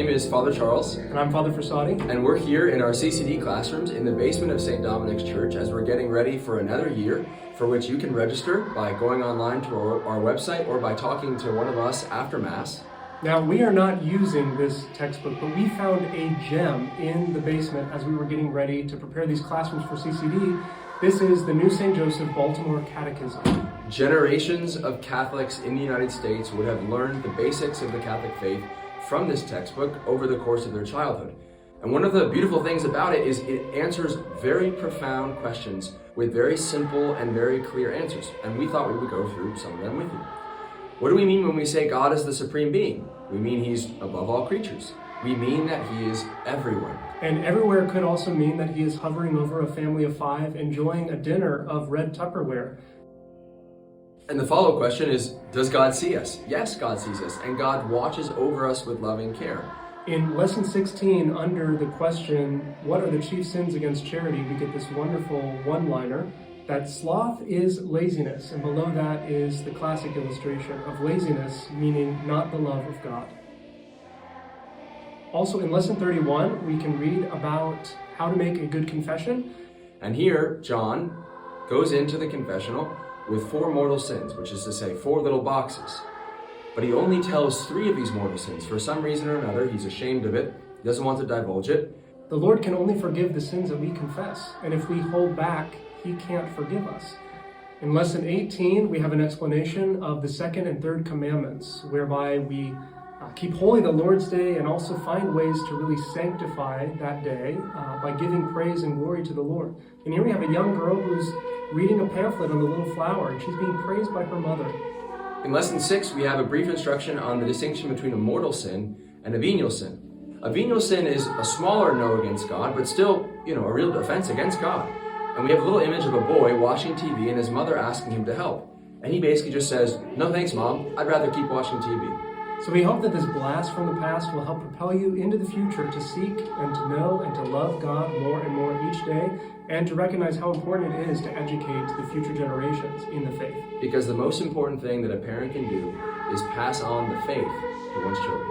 name is Father Charles. And I'm Father Frassati. And we're here in our CCD classrooms in the basement of St. Dominic's Church as we're getting ready for another year, for which you can register by going online to our website or by talking to one of us after Mass. Now, we are not using this textbook, but we found a gem in the basement as we were getting ready to prepare these classrooms for CCD. This is the new St. Joseph Baltimore Catechism. Generations of Catholics in the United States would have learned the basics of the Catholic faith from this textbook over the course of their childhood. And one of the beautiful things about it is it answers very profound questions with very simple and very clear answers. And we thought we would go through some of them with you. What do we mean when we say God is the supreme being? We mean he's above all creatures. We mean that he is everywhere. And everywhere could also mean that he is hovering over a family of 5, enjoying a dinner of red Tupperware. And the follow-up question is, does God see us? Yes, God sees us, and God watches over us with loving care. In Lesson 16, under the question, what are the chief sins against charity, we get this wonderful one-liner that sloth is laziness, and below that is the classic illustration of laziness, meaning not the love of God. Also in Lesson 31, we can read about how to make a good confession. And here, John goes into the confessional with 4 mortal sins, which is to say 4 little boxes. But he only tells 3 of these mortal sins. For some reason or another, he's ashamed of it, he doesn't want to divulge it. The Lord can only forgive the sins that we confess, and if we hold back, he can't forgive us. In Lesson 18, we have an explanation of the 2nd and 3rd commandments, whereby we keep holy the Lord's Day and also find ways to really sanctify that day by giving praise and glory to the Lord. And here we have a young girl who's reading a pamphlet on the little flower, and she's being praised by her mother. In Lesson 6, we have a brief instruction on the distinction between a mortal sin and a venial sin. A venial sin is a smaller no against God, but still, a real offense against God. And we have a little image of a boy watching TV and his mother asking him to help. And he basically just says, "No thanks, Mom, I'd rather keep watching TV." So we hope that this blast from the past will help propel you into the future to seek and to know and to love God more and more each day, and to recognize how important it is to educate the future generations in the faith. Because the most important thing that a parent can do is pass on the faith to one's children.